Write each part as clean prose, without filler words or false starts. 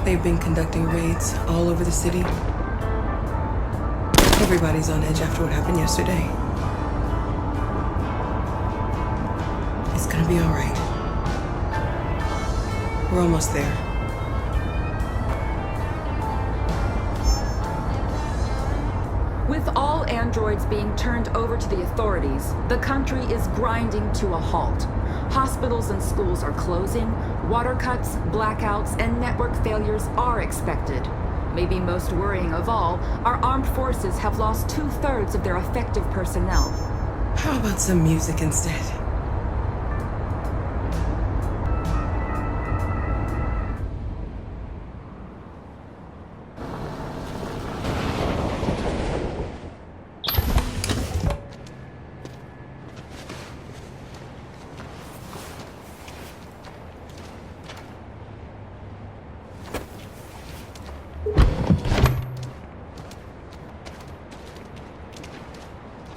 They've been conducting raids all over the city. Everybody's on edge after what happened yesterday. It's gonna be all right. We're almost there. With all androids being turned over to the authorities, the country is grinding to a halt. Hospitals and schools are closing, water cuts, blackouts, and network failures are expected. Maybe most worrying of all, our armed forces have lost 2/3 of their effective personnel. How about some music instead?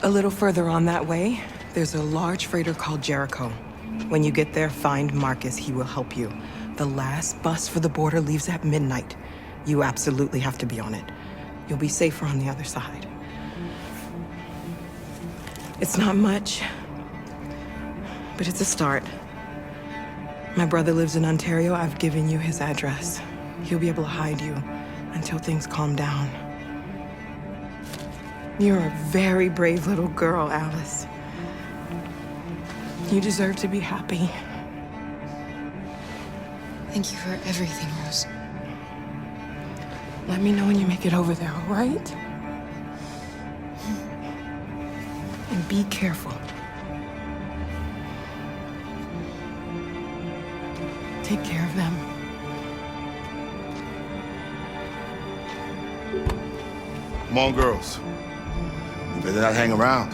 A little further on that way, there's a large freighter called Jericho. When you get there, find Markus. He will help you. The last bus for the border leaves at midnight. You absolutely have to be on it. You'll be safer on the other side. It's not much, but it's a start. My brother lives in Ontario. I've given you his address. He'll be able to hide you until things calm down. You're a very brave little girl, Alice. You deserve to be happy. Thank you for everything, Rose. Let me know when you make it over there, all right? And be careful. Take care of them. Come on, girls. You better not hang around.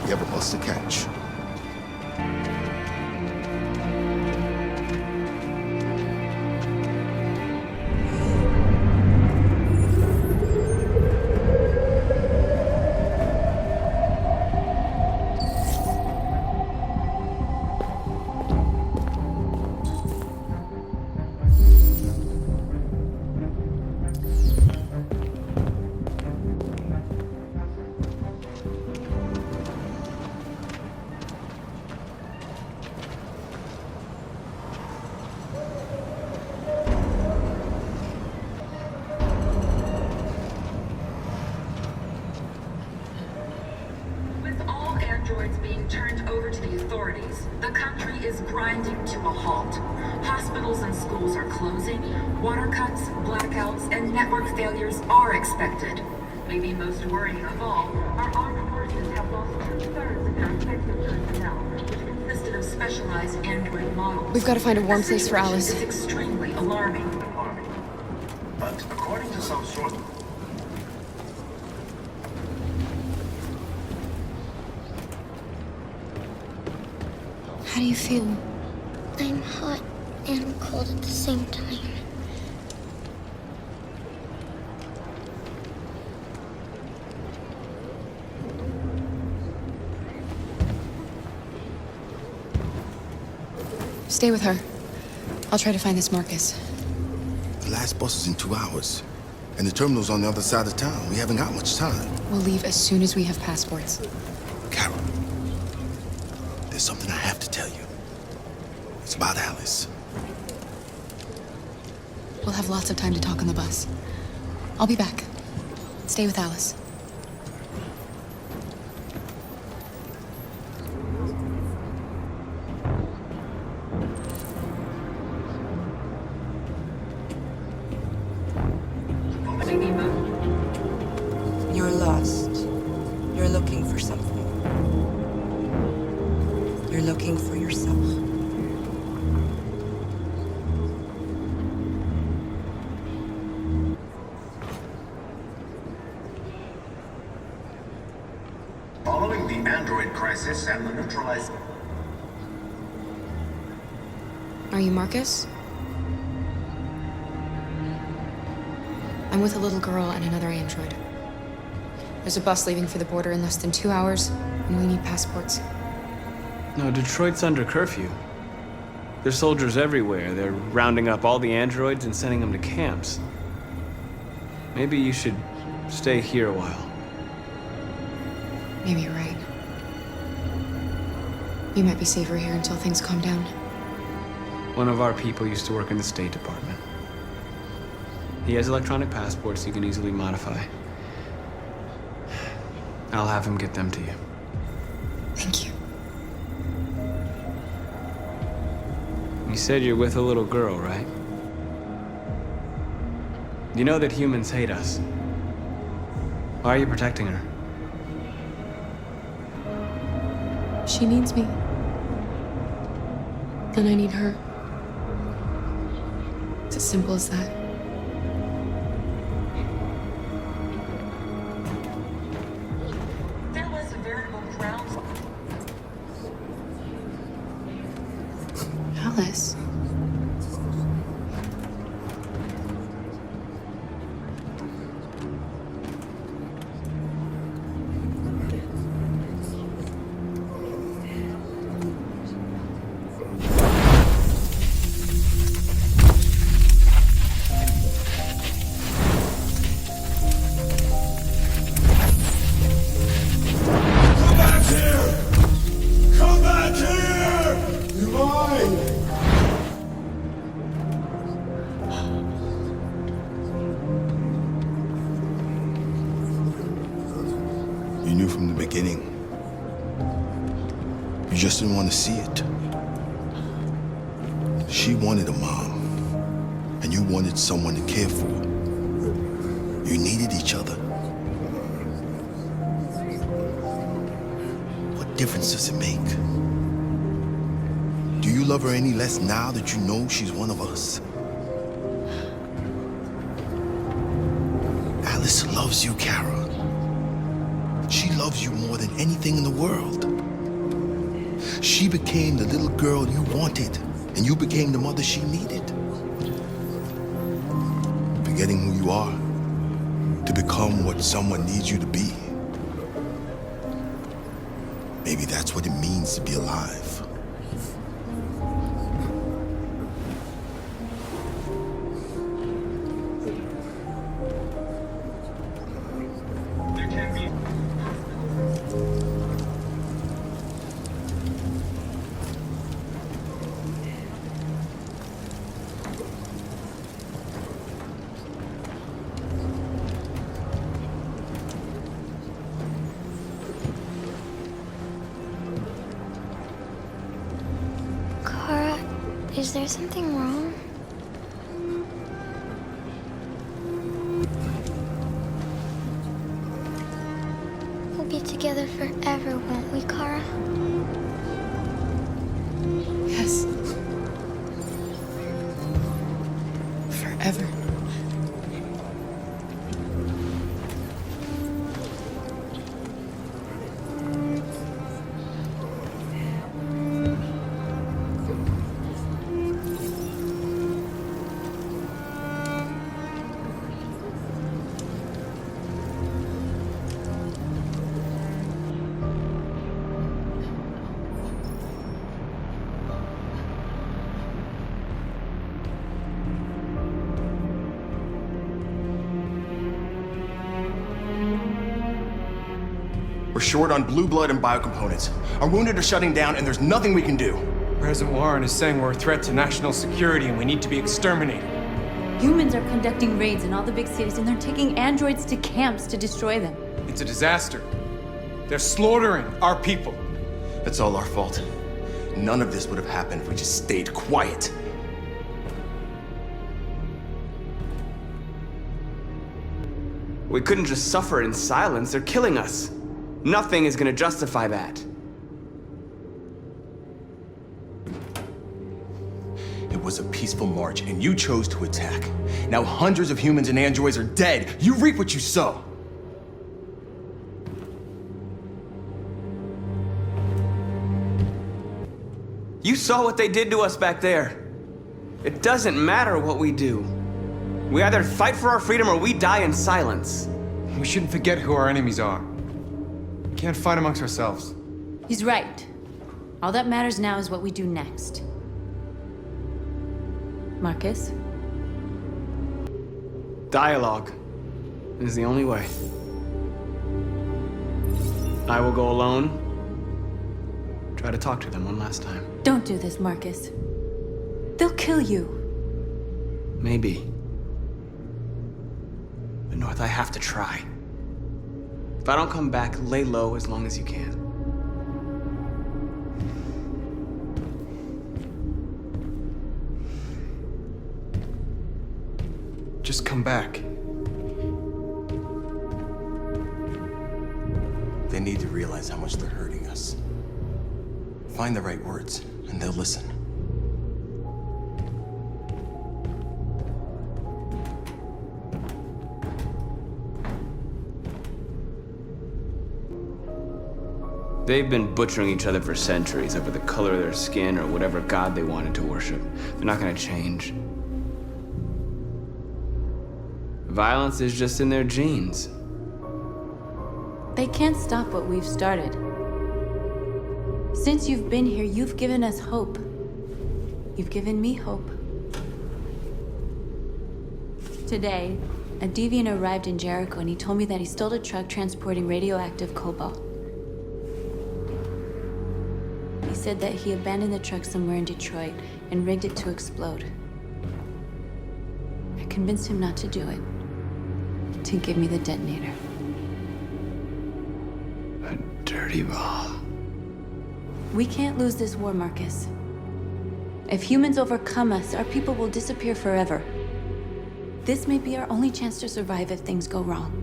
You have a bus to catch. Androids being turned over to the authorities, the country is grinding to a halt. Hospitals and schools are closing, water cuts, blackouts, and network failures are expected. Maybe most worrying of all, our armed forces have lost 2/3 of their effective personnel, which consisted of specialized android models. We've got to find a warm place for Alice. It's extremely alarming. But according to some sources, how do you feel? I'm hot and cold at the same time. Stay with her. I'll try to find this Markus. The last bus is in 2 hours. And the terminal's on the other side of town. We haven't got much time. We'll leave as soon as we have passports. Carol, there's something I have to tell you. It's about Alice. We'll have lots of time to talk on the bus. I'll be back. Stay with Alice. You're lost. You're looking for something. You're looking for yourself. following the android crisis and the neutralized... Are you Markus? I'm with a little girl and another android. There's a bus leaving for the border in less than 2 hours, and we need passports. No, Detroit's under curfew. There's soldiers everywhere. They're rounding up all the androids and sending them to camps. Maybe you should stay here a while. Maybe you're right. You might be safer here until things calm down. One of our people used to work in the State Department. He has electronic passports he can easily modify. I'll have him get them to you. Thank you. You said you're with a little girl, right? You know that humans hate us. Why are you protecting her? She needs me. And I need her. It's as simple as that. There was a veritable ground. Alice. You knew from the beginning. You just didn't want to see it. She wanted a mom, and you wanted someone to care for. You needed each other. What difference does it make? Do you love her any less now that you know she's one of us? Alice loves you, Kara. She loves you more than anything in the world. She became the little girl you wanted, and you became the mother she needed. Forgetting who you are to become what someone needs you to be. Maybe that's what it means to be alive. Kara, is there something wrong? We'll be together forever, won't we, Kara? Yes. Forever. We're short on blue blood and biocomponents. Our wounded are shutting down, and there's nothing we can do. President Warren is saying we're a threat to national security and we need to be exterminated. Humans are conducting raids in all the big cities, and they're taking androids to camps to destroy them. It's a disaster. They're slaughtering our people. That's all our fault. None of this would have happened if we just stayed quiet. We couldn't just suffer in silence. They're killing us. Nothing is gonna justify that. It was a peaceful march, and you chose to attack. Now hundreds of humans and androids are dead. You reap what you sow. You saw what they did to us back there. It doesn't matter what we do. We either fight for our freedom or we die in silence. We shouldn't forget who our enemies are. We can't fight amongst ourselves. He's right. All that matters now is what we do next. Markus? Dialogue is the only way. I will go alone. Try to talk to them one last time. Don't do this, Markus. They'll kill you. Maybe. But North, I have to try. If I don't come back, lay low as long as you can. Just come back. They need to realize how much they're hurting us. Find the right words, and they'll listen. They've been butchering each other for centuries over the color of their skin or whatever god they wanted to worship. They're not gonna change. Violence is just in their genes. They can't stop what we've started. Since you've been here, you've given us hope. You've given me hope. Today, a deviant arrived in Jericho and he told me that he stole a truck transporting radioactive cobalt. He said that he abandoned the truck somewhere in Detroit and rigged it to explode. I convinced him not to do it, to give me the detonator. A dirty bomb. We can't lose this war, Markus. If humans overcome us, our people will disappear forever. This may be our only chance to survive if things go wrong.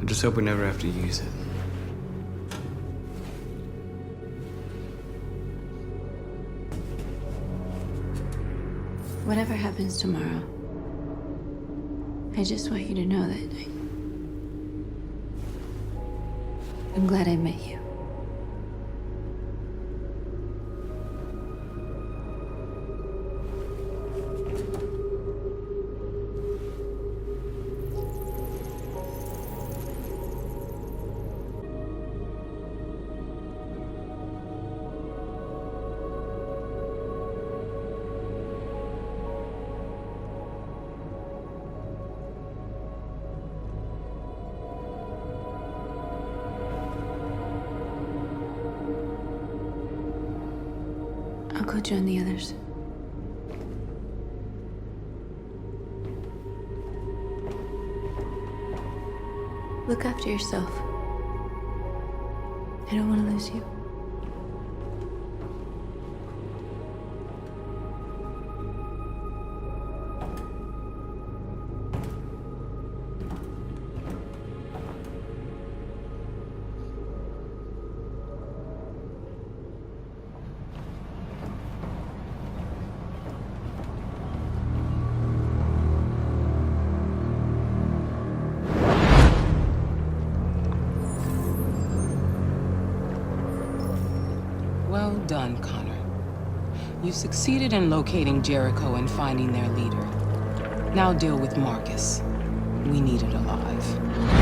I just hope we never have to use it. Whatever happens tomorrow, I just want you to know that I'm glad I met you. I'll go join the others. Look after yourself. I don't want to lose you. Well done, Connor. You succeeded in locating Jericho and finding their leader. Now deal with Markus. We need it alive.